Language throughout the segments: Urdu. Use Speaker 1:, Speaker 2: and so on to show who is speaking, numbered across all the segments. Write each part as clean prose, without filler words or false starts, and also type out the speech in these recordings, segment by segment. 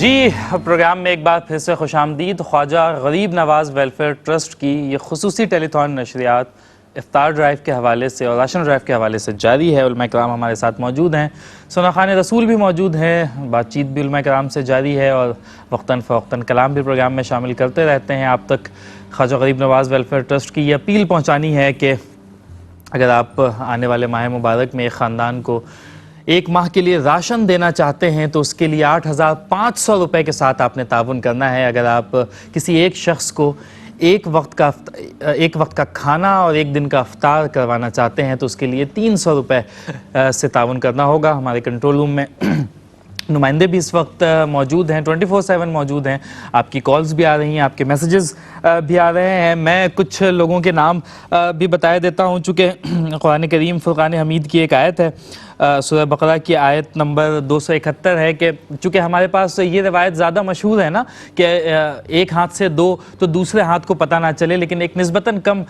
Speaker 1: جی پروگرام میں ایک بار پھر سے خوش آمدید۔ خواجہ غریب نواز ویلفیئر ٹرسٹ کی یہ خصوصی ٹیلی تھون نشریات افطار ڈرائیو کے حوالے سے اور راشن ڈرائیو کے حوالے سے جاری ہے۔ علماء کرام ہمارے ساتھ موجود ہیں، ثنا خوان رسول بھی موجود ہیں، بات چیت بھی علماء کرام سے جاری ہے اور وقتاً فوقتاً کلام بھی پروگرام میں شامل کرتے رہتے ہیں۔ آپ تک خواجہ غریب نواز ویلفیئر ٹرسٹ کی یہ اپیل پہنچانی ہے کہ اگر آپ آنے والے ماہ مبارک میں ایک خاندان کو ایک ماہ کے لیے راشن دینا چاہتے ہیں تو اس کے لیے 8,500 روپے کے ساتھ آپ نے تعاون کرنا ہے۔ اگر آپ کسی ایک شخص کو ایک وقت کا کھانا اور ایک دن کا افطار کروانا چاہتے ہیں تو اس کے لیے 300 روپے سے تعاون کرنا ہوگا۔ ہمارے کنٹرول روم میں نمائندے بھی اس وقت موجود ہیں، 24/7 موجود ہیں، آپ کی کالز بھی آ رہی ہیں، آپ کے میسیجز بھی آ رہے ہیں۔ میں کچھ لوگوں کے نام بھی بتایا دیتا ہوں، چونکہ قرآن کریم فرقان حمید کی ایک آیت ہے، سورہ بقرہ کی آیت نمبر 271 ہے کہ چونکہ ہمارے پاس یہ روایت زیادہ مشہور ہے نا کہ ایک ہاتھ سے دو تو دوسرے ہاتھ کو پتہ نہ چلے، لیکن ایک نسبتاً کم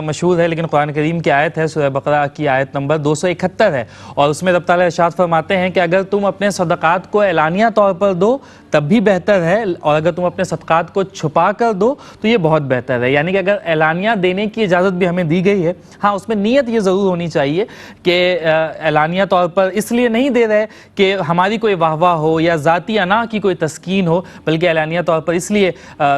Speaker 1: مشہور ہے، لیکن قرآن کریم کی آیت ہے، سورہ بقرہ کی آیت نمبر 271 ہے، اور اس میں رب تعالیٰ ارشاد فرماتے ہیں کہ اگر تم اپنے صدقات کو اعلانیہ طور پر دو تب بھی بہتر ہے، اور اگر تم اپنے صدقات کو چھپا کر دو تو یہ بہت بہتر ہے۔ یعنی کہ اگر اعلانیہ دینے کی اجازت بھی ہمیں دی گئی ہے، ہاں اس میں نیت یہ ضرور ہونی چاہیے کہ اعلانیہ طور پر اس لیے نہیں دے رہے کہ ہماری کوئی واہ واہ ہو یا ذاتی انا کی کوئی تسکین ہو، بلکہ اعلانیہ طور پر اس لیے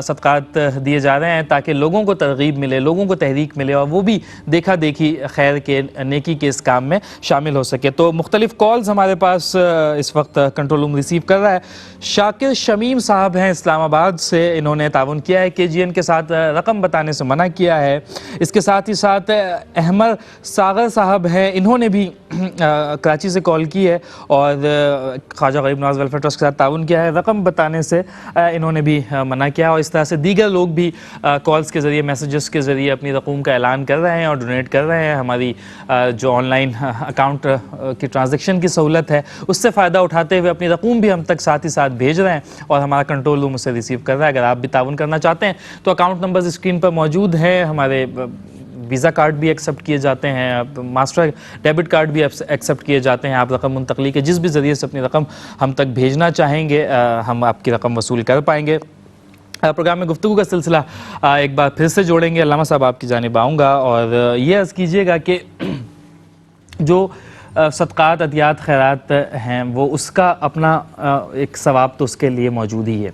Speaker 1: صدقات دیے جا رہے ہیں تاکہ لوگوں کو ترغیب ملے، لوگوں کو تحریک ملے اور وہ بھی دیکھا دیکھی خیر کے نیکی کے اس کام میں شامل ہو سکے۔ تو مختلف کالز ہمارے پاس اس وقت کنٹرول روم ریسیو کر رہا ہے۔ شاکر شمیم صاحب ہیں اسلام آباد سے، انہوں نے تعاون کیا ہے، KGN کے ساتھ رقم بتانے سے منع کیا ہے۔ اس کے ساتھ ہی ساتھ احمد ساغر صاحب ہیں، انہوں نے بھی کراچی سے کال کی ہے اور خواجہ غریب نواز ویلفیئر ٹرسٹ کے ساتھ تعاون کیا ہے، رقم بتانے سے انہوں نے بھی منع کیا، اور اس طرح سے دیگر لوگ بھی کالز کے ذریعے میسیجز کے ذریعے اپنی رقوم کا اعلان کر رہے ہیں اور ڈونیٹ کر رہے ہیں۔ ہماری جو آن لائن اکاؤنٹ کی ٹرانزیکشن کی سہولت ہے اس سے فائدہ اٹھاتے ہوئے اپنی رقوم بھی ہم تک ساتھ ہی ساتھ بھیج رہے ہیں اور ہمارا کنٹرول روم اسے ریسیو کر رہا ہے۔ اگر آپ بھی تعاون کرنا چاہتے ہیں تو اکاؤنٹ نمبرز اسکرین پر موجود ہیں، ہمارے ویزا کارڈ بھی ایکسیپٹ کیے جاتے ہیں، ماسٹر ڈیبٹ کارڈ بھی ایکسیپٹ کیے جاتے ہیں۔ آپ رقم منتقلی کے جس بھی ذریعے سے اپنی رقم ہم تک بھیجنا چاہیں گے ہم آپ کی رقم وصول کر پائیں گے۔ پروگرام میں گفتگو کا سلسلہ ایک بار پھر سے جوڑیں گے۔ علامہ صاحب آپ کی جانب آؤں گا اور یہ عرض کیجئے گا کہ جو صدقات عطیات خیرات ہیں وہ اس کا اپنا ایک ثواب تو اس کے لیے موجود ہی ہے،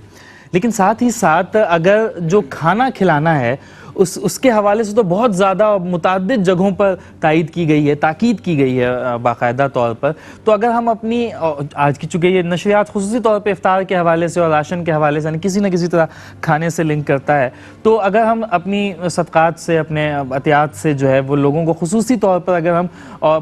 Speaker 1: لیکن ساتھ ہی ساتھ اگر جو کھانا کھلانا ہے اس کے حوالے سے تو بہت زیادہ متعدد جگہوں پر تائید کی گئی ہے، تاکید کی گئی ہے باقاعدہ طور پر۔ تو اگر ہم اپنی آج کی چونکہ یہ نشریات خصوصی طور پہ افطار کے حوالے سے اور راشن کے حوالے سے کسی نہ کسی طرح کھانے سے لنک کرتا ہے، تو اگر ہم اپنی صدقات سے اپنے عطیات سے جو ہے وہ لوگوں کو خصوصی طور پر اگر ہم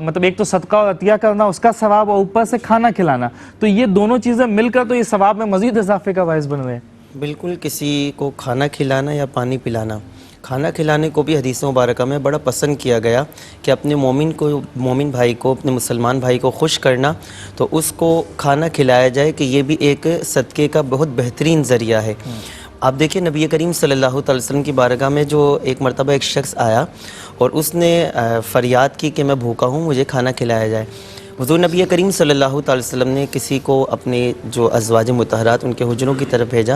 Speaker 1: مطلب ایک تو صدقہ اور عطیہ کرنا اس کا ثواب اور اوپر سے کھانا کھلانا، تو یہ دونوں چیزیں مل کر تو یہ ثواب میں مزید اضافے کا باعث بن رہے ہیں۔
Speaker 2: بالکل، کسی کو کھانا کھلانا یا پانی پلانا، کھانا کھلانے کو بھی حدیث مبارکہ میں بڑا پسند کیا گیا کہ اپنے مومن بھائی کو، اپنے مسلمان بھائی کو خوش کرنا، تو اس کو کھانا کھلایا جائے کہ یہ بھی ایک صدقے کا بہت بہترین ذریعہ ہے۔ آپ دیکھیں نبی کریم صلی اللہ علیہ وسلم کی بارگاہ میں جو ایک مرتبہ ایک شخص آیا اور اس نے فریاد کی کہ میں بھوکا ہوں، مجھے کھانا کھلایا جائے۔ حضور نبی کریم صلی اللہ علیہ وسلم نے کسی کو اپنے جو ازواج مطہرات ان کے حجروں کی طرف بھیجا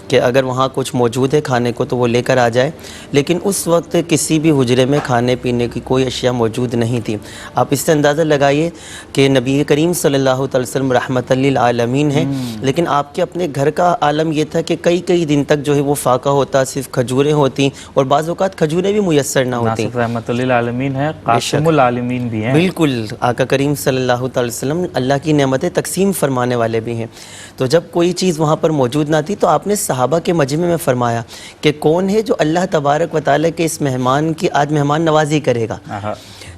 Speaker 2: کہ اگر وہاں کچھ موجود ہے کھانے کو تو وہ لے کر آ جائے، لیکن اس وقت کسی بھی حجرے میں کھانے پینے کی کوئی اشیاء موجود نہیں تھی۔ آپ اس سے اندازہ لگائیے کہ نبی کریم صلی اللہ علیہ وسلم رحمت للعالمین ہیں، لیکن آپ کے اپنے گھر کا عالم یہ تھا کہ کئی دن تک جو ہے وہ فاقہ ہوتا، صرف کھجوریں ہوتی اور بعض اوقات کھجوریں بھی میسر نہ ہوتی۔
Speaker 1: ناصف رحمت للعالمین ہے، قاسم العالمین بھی ہیں۔
Speaker 2: بالکل، آقا کریم صلی اللہ علیہ وسلم اللہ کی نعمتیں تقسیم فرمانے والے بھی ہیں۔ تو جب کوئی چیز وہاں پر موجود نہ تھی تو آپ نے صحابہ کے مجمع میں فرمایا کہ کون ہے جو اللہ تبارک و تعالیٰ کے اس مہمان کی آج مہمان نوازی کرے گا۔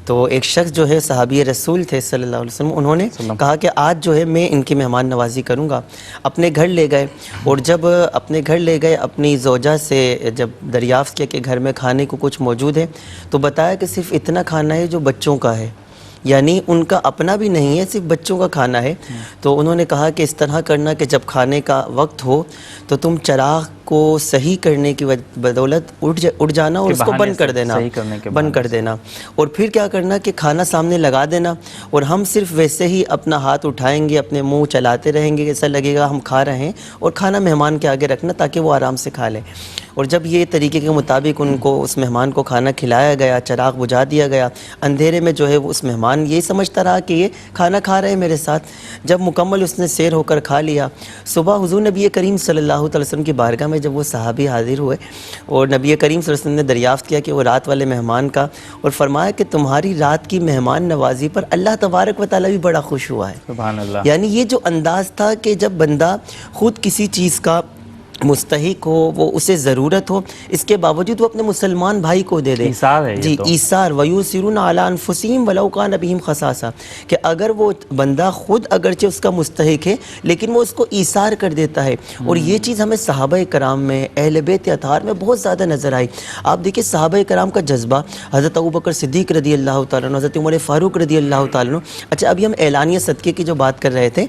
Speaker 2: تو ایک شخص جو ہے صحابی رسول تھے صلی اللہ علیہ وسلم، انہوں نے کہا کہ آج جو ہے میں ان کی مہمان نوازی کروں گا۔ اپنے گھر لے گئے اور جب اپنے گھر لے گئے اپنی زوجہ سے جب دریافت کیا کہ گھر میں کھانے کو کچھ موجود ہے تو بتایا کہ صرف اتنا کھانا ہے جو بچوں کا ہے، یعنی ان کا اپنا بھی نہیں ہے، صرف بچوں کا کھانا ہے. تو انہوں نے کہا کہ اس طرح کرنا کہ جب کھانے کا وقت ہو تو تم چراغ کو صحیح کرنے کی بدولت اٹھ جانا اور اس کو بند کر دینا، بند کر دینا، اور پھر کیا کرنا کہ کھانا سامنے لگا دینا، اور ہم صرف ویسے ہی اپنا ہاتھ اٹھائیں گے، اپنے منہ چلاتے رہیں گے، ایسا لگے گا ہم کھا رہے ہیں، اور کھانا مہمان کے آگے رکھنا تاکہ وہ آرام سے کھا لے. اور جب یہ طریقے کے مطابق ان کو اس مہمان کو کھانا کھلایا گیا، چراغ بجھا دیا گیا، اندھیرے میں جو ہے وہ اس مہمان یہی سمجھتا رہا کہ یہ کھانا کھا رہے ہیں میرے ساتھ. جب مکمل اس نے سیر ہو کر کھا لیا، صبح حضور نبی کریم صلی اللہ علیہ وسلم کی بارگاہ میں جب وہ صحابی حاضر ہوئے اور نبی کریم صلی اللہ علیہ وسلم نے دریافت کیا کہ وہ رات والے مہمان کا، اور فرمایا کہ تمہاری رات کی مہمان نوازی پر اللہ تبارک و تعالیٰ بھی بڑا خوش ہوا ہے.
Speaker 1: سبحان اللہ.
Speaker 2: یعنی یہ جو انداز تھا کہ جب بندہ خود کسی چیز کا مستحق ہو، وہ اسے ضرورت ہو، اس کے باوجود وہ اپنے مسلمان بھائی کو دے دے.
Speaker 1: ایثار ہے یہ
Speaker 2: جی
Speaker 1: تو.
Speaker 2: ایثار وَيُؤْثِرُونَ عَلَىٰ أَنفُسِهِمْ وَلَوْ كَانَ بِهِمْ خَصَاصَةٌ، کہ اگر وہ بندہ خود اگرچہ اس کا مستحق ہے لیکن وہ اس کو ایثار کر دیتا ہے. اور یہ چیز ہمیں صحابہ کرام میں، اہل بیت اطہار میں بہت زیادہ نظر آئی. آپ دیکھیں صحابہ کرام کا جذبہ، حضرت ابوبکر صدیق رضی اللہ تعالیٰ عنہ، حضرت عمر فاروق رضی اللہ تعالیٰ عنہ. اچھا ابھی ہم اعلانیہ صدقے کی جو بات کر رہے تھے،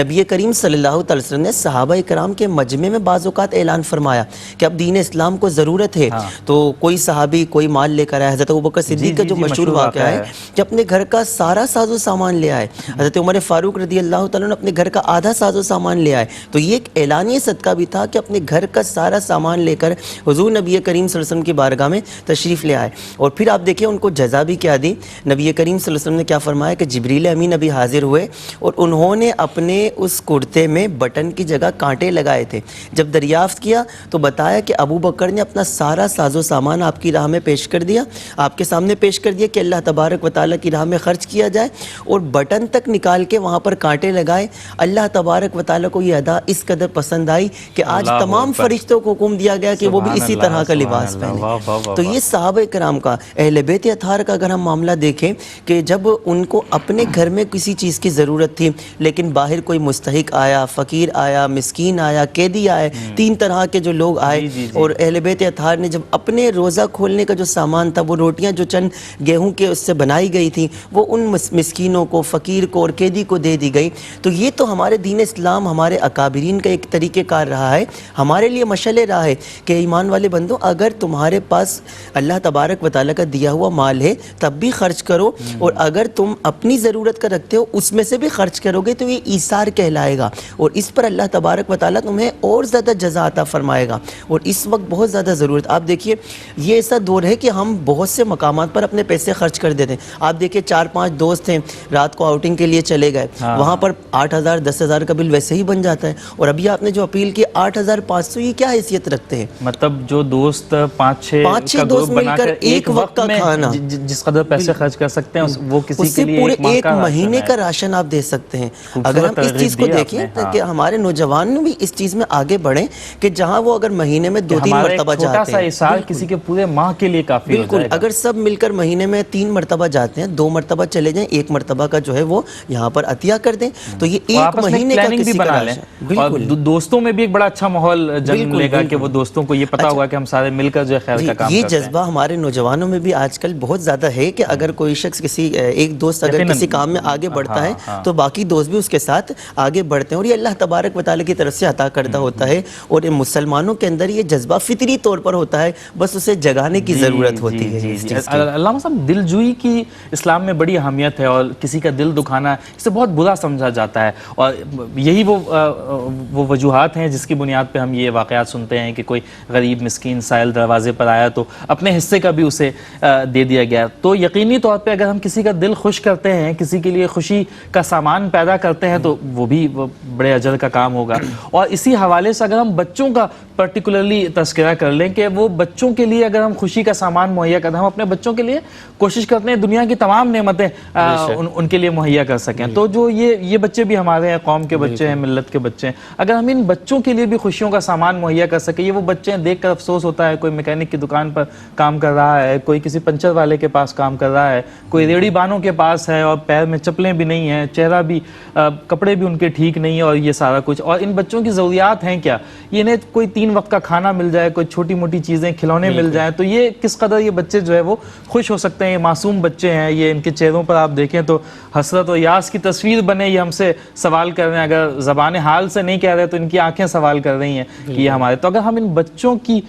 Speaker 2: نبی کریم صلی اللہ تعالی وسلم نے صحابہ کرام کے مجمع میں بعض اوقات اعلان فرمایا کہ اب دین اسلام کو ضرورت ہے. تو کوئی صحابی کوئی مال لے کر آیا. حضرت ابوبکر صدیق کا جو مشہور واقعہ ہے کہ اپنے گھر کا سارا ساز و سامان لے آئے. حضرت عمر فاروق رضی اللہ تعالیٰ نے اپنے گھر کا آدھا ساز و سامان لے آئے. تو یہ ایک اعلانیہ صدقہ بھی تھا کہ اپنے گھر کا سارا سامان لے کر حضور نبی کریم صلی اللہ علیہ وسلم کی بارگاہ میں تشریف لے آئے. اور پھر آپ دیکھیں ان کو جزا بھی کیا دی. نبی کریم صلی اللہ علیہ وسلم نے کیا فرمایا کہ جبریل امین ابھی حاضر ہوئے اور انہوں نے اپنے اس کرتے میں بٹن کی جگہ کانٹے لگائے تھے. جب دریافت کیا تو بتایا کہ ابو بکر نے اپنا سارا ساز و سامان آپ کی راہ میں پیش کر دیا، آپ کے سامنے پیش کر دیا کہ اللہ تبارک و تعالیٰ کی راہ میں خرچ کیا جائے، اور بٹن تک نکال کے وہاں پر کانٹے لگائے. اللہ تبارک و تعالیٰ کو یہ ادا اس قدر پسند آئی کہ آج تمام فرشتوں کو حکم دیا گیا کہ وہ بھی اسی طرح کا لباس پہنے. تو یہ صحابہ کرام کا، اہل بیت اطہار کا اگر ہم معاملہ دیکھیں کہ جب ان کو اپنے گھر میں کسی چیز کی ضرورت تھی لیکن باہر کوئی مستحق آیا، فقیر آیا، مسکین آیا، قیدی آئے، تین طرح کے جو لوگ آئے، اور اہل بیت اطہار نے جب اپنے روزہ کھولنے کا جو سامان تھا، وہ روٹیاں جو چند گیہوں کے اس سے بنائی گئی تھی، وہ ان مسکینوں کو، فقیر کو اور قیدی کو دے دی گئی. تو یہ تو ہمارے دین اسلام، ہمارے اکابرین کا ایک طریقہ کار رہا ہے، ہمارے لیے مشعل راہ ہے کہ ایمان والے بندو، اگر تمہارے پاس اللہ تبارک و تعالیٰ کا دیا ہوا مال ہے تب بھی خرچ کرو، اور اگر تم اپنی ضرورت کا رکھتے ہو اس میں سے بھی خرچ کرو گے تو یہ ایثار کہلائے گا، اور اس پر اللہ تبارک و تعالیٰ تمہیں اور زیادہ جزا عطا فرمائے گا. اور اس وقت بہت زیادہ ضرورت. آپ دیکھیے یہ ایسا دور ہے کہ ہم بہت سے مقامات پر اپنے پیسے خرچ کر دیتے ہیں. آپ دیکھیے 4-5 دوست ہیں، رات کو آؤٹنگ کے لیے چلے گئے، وہاں پر 8,000 10,000 کا بل ویسے ہی بن جاتا ہے. اور ابھی آپ نے جو اپیل کی 8,500، یہ کیا حیثیت رکھتے ہیں؟
Speaker 1: مطلب جو دوست 5-6
Speaker 2: دوست مل کر ایک وقت کا کھانا،
Speaker 1: جس قدر پیسے خرچ کر سکتے ہیں وہ کسی کے لیے
Speaker 2: پورے ایک مہینے کا راشن آپ دے سکتے ہیں. اگر ہم اس چیز کو دیکھیں کہ ہمارے نوجوان بھی اس چیز میں آگے بڑھیں کہ جہاں وہ اگر مہینے میں 2-3 مرتبہ جاتے ہیں،
Speaker 1: چھوٹا سا ایثار کسی کے پورے ماہ کے لیے کافی ہو جائے گا.
Speaker 2: اگر سب مل کر مہینے میں 3 مرتبہ جاتے ہیں، 2 مرتبہ چلے جائیں، 1 مرتبہ کا جو ہے وہ یہاں پر عطیہ کر دیں، تو یہ ایک مہینے کا کسی کا راشن.
Speaker 1: اور دوستوں میں بھی ایک بڑا اچھا ماحول جنم لے گا کہ وہ دوستوں کو یہ پتا ہوگا کہ ہم سارے مل کر جو ہے خیر کا کام کرتے ہیں.
Speaker 2: یہ جذبہ ہمارے نوجوانوں میں بھی آج کل بہت زیادہ ہے کہ اگر کوئی شخص ایک دوست اگر کسی کام میں آگے بڑھتا ہے تو باقی دوست بھی اس کے ساتھ آگے بڑھتے ہیں، اور یہ اللہ تبارک و تعالیٰ کی طرف سے عطا کردہ ہوتا ہے. اور مسلمانوں کے اندر یہ جذبہ فطری طور پر ہوتا ہے، بس اسے جگانے کی ضرورت ہوتی ہے.
Speaker 1: علامہ صاحب، دل جوئی کی اسلام میں بڑی اہمیت ہے، اور کسی کا دل دکھانا اسے بہت برا سمجھا جاتا ہے، اور یہی وہ وجوہات ہیں جس کی بنیاد پہ ہم یہ واقعات سنتے ہیں کہ کوئی غریب مسکین سائل دروازے پر آیا تو اپنے حصے کا بھی اسے دے دیا گیا. تو یقینی طور پہ اگر ہم کسی کا دل خوش کرتے ہیں، کسی کے لیے خوشی کا سامان پیدا کرتے ہیں، تو وہ بھی بڑے اجر کا کام ہوگا. اور اسی حوالے سے اگر ہم بچوں کا پرٹیکولرلی تذکرہ کر لیں کہ وہ بچوں کے لیے اگر ہم خوشی کا سامان مہیا کرتے ہیں، ہم اپنے بچوں کے لیے کوشش کرتے ہیں دنیا کی تمام نعمتیں ان کے لیے مہیا کر سکیں. تو جو یہ بچے بھی ہمارے ہیں، قوم کے بچے ہیں، ملت کے بچے ہیں، اگر ہم ان بچوں کے لیے بھی خوشیوں کا سامان مہیا کر سکیں. یہ وہ بچے ہیں دیکھ کر افسوس ہوتا ہے، کوئی میکینک کی دکان پر کام کر رہا ہے، کوئی کسی پنچر والے کے پاس کام کر رہا ہے، کوئی ریڑھی بانوں کے پاس ہے اور پیر میں چپلیں بھی نہیں ہیں، چہرہ بھی، کپڑے بھی ان کے ٹھیک نہیں ہیں، اور یہ سارا کچھ. اور ان بچوں کی ضروریات ہیں کیا؟ یہ انہیں کوئی 3 وقت کا کھانا مل جائے, کوئی چھوٹی موٹی چیزیں کھلونے مل جائیں, تو یہ کس قدر یہ بچے جو ہے وہ خوش ہو سکتے ہیں. یہ معصوم بچے ہیں, یہ ان کے چہروں پر آپ دیکھیں تو حسرت و یاس کی تصویر بنے, یہ ہم سے سوال کر رہے ہیں. اگر زبان حال سے نہیں کہہ رہے تو ان کی آنکھیں سوال کر رہی ہیں کہ یہ ہمارے. تو اگر ہم ان بچوں کی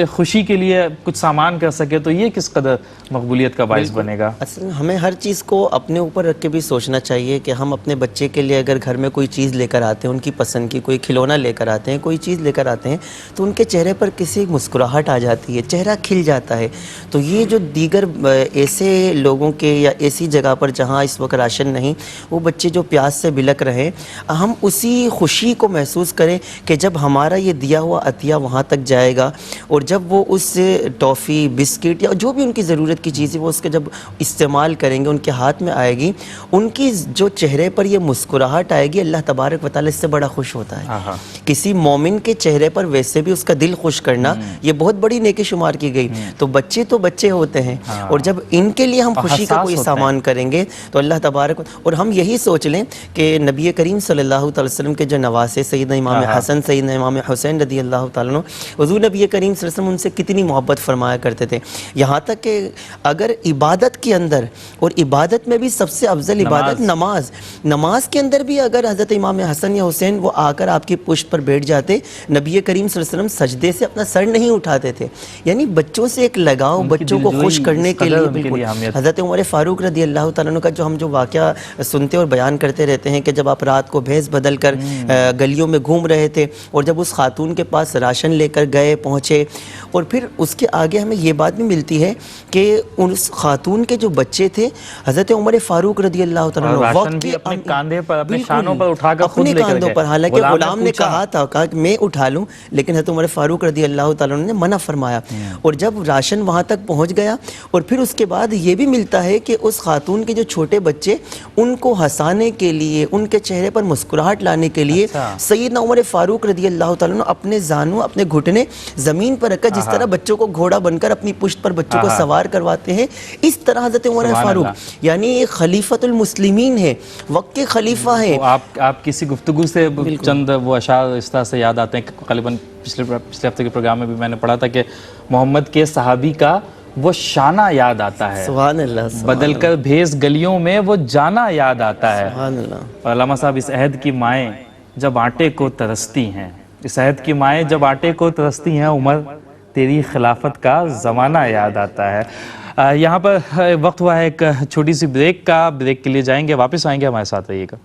Speaker 1: خوشی کے لیے کچھ سامان کر سکے تو یہ کس قدر مقبولیت کا باعث بنے گا.
Speaker 2: اصل میں ہمیں ہر چیز کو اپنے اوپر رکھ کے بھی سوچنا چاہیے کہ ہم اپنے بچے کے لیے اگر گھر میں کوئی چیز لے کر آتے ہیں, ان کی پسند کی کوئی کھلونا لے کر آتے ہیں, کوئی چیز لے کر آتے ہیں, تو ان کے چہرے پر کسی مسکراہٹ آ جاتی ہے, چہرہ کھل جاتا ہے. تو یہ جو دیگر ایسے لوگوں کے یا ایسی جگہ پر جہاں اس وقت راشن نہیں, وہ بچے جو پیاس سے بلک رہے, ہم اسی خوشی کو محسوس کریں کہ جب ہمارا یہ دیا ہوا عطیہ وہاں تک جائے گا, اور جب وہ اس ٹافی, بسکٹ یا جو بھی ان کی ضرورت کی چیز ہے وہ اس کے جب استعمال کریں گے, ان کے ہاتھ میں آئے گی, ان کی جو چہرے پر یہ مسکراہٹ آئے گی, اللہ تبارک و تعالی اس سے بڑا خوش ہوتا ہے. کسی مومن کے چہرے پر ویسے بھی اس کا دل خوش کرنا یہ بہت بڑی نیکی شمار کی گئی. تو بچے ہوتے ہیں, اور جب ان کے لیے ہم خوشی کا کوئی سامان کریں گے تو اللہ تبارک, اور ہم یہی سوچ لیں کہ نبی کریم صلی اللہ تعالی وسلم کے جو نواسے سیدنا امام حسن, سیدنا امام حسین رضی اللہ تعالیٰ عنہ, حضور نبی کریم صلی اللہ علیہ وسلم ان سے کتنی محبت فرمایا کرتے تھے. یہاں تک کہ اگر عبادت کے اندر, اور عبادت میں بھی سب سے افضل عبادت نماز کے اندر بھی اگر حضرت امام حسن یا حسین وہ آ کر آپ کی پشت پر بیٹھ جاتے, نبی کریم صلی اللہ علیہ وسلم سجدے سے اپنا سر نہیں اٹھاتے تھے. یعنی بچوں سے ایک لگاؤ, بچوں کو خوش کرنے کے لیے. بالکل حضرت عمر فاروق رضی اللہ تعالیٰ عنہ کا جو ہم جو واقعہ سنتے اور بیان کرتے رہتے ہیں کہ جب آپ رات کو بھیس بدل کر گلیوں میں گھوم رہے تھے, اور جب اس خاتون کے پاس راشن لے کر گئے, پہنچے, اور پھر اس کے آگے ہمیں یہ بات بھی ملتی ہے کہ اس خاتون کے جو بچے تھے, حضرت عمر فاروق رضی اللہ تعالیٰ عنہ وقت کے
Speaker 1: اپنے کاندھے پر, اپنے شانوں پر اٹھا کر خود لے کر
Speaker 2: کاندھوں پر, حالانکہ غلام نے کہا کہ میں اٹھا لوں, لیکن حضرت عمر فاروق رضی اللہ تعالیٰ عنہ نے منع فرمایا. اور جب راشن وہاں تک پہنچ گیا, اور پھر اس کے بعد یہ بھی ملتا ہے کہ اس خاتون کے جو چھوٹے بچے, ان کو ہنسانے کے لیے, ان کے چہرے پر مسکراہٹ لانے کے لیے سیدنا عمر فاروق رضی اللہ تعالیٰ عنہ اپنے زانوں, اپنے گھٹنے زمین پر رکھ کر, جس طرح بچوں کو گھوڑا بن کر اپنی پشت پر بچوں کو سوار کرواتے ہیں, اس طرح حضرت عمر فاروق یعنی خلیفۃ المسلمین ہے, وقت کے خلیفہ ہیں.
Speaker 1: آپ کسی گفتگو سے چند وہ اشعار اس طرح سے یاد آتے ہیں کہ غالباً پچھلے ہفتے کے پروگرام میں بھی میں نے پڑھا تھا کہ محمد کے صحابی کا وہ شانہ یاد آتا ہے,
Speaker 2: سبحان اللہ,
Speaker 1: بدل کر بھیس گلیوں میں وہ جانا یاد آتا ہے.
Speaker 2: سبحان اللہ.
Speaker 1: اور علامہ صاحب, اس عہد کی مائیں جب آٹے کو ترستی ہیں, اس عہد کی مائیں جب آٹے کو ترستی ہیں, عمر تیری خلافت کا زمانہ یاد آتا ہے. یہاں پر وقت ہوا ہے ایک چھوٹی سی بریک کا, بریک کے لیے جائیں گے, واپس آئیں گے, ہمارے ساتھ رہیے گا.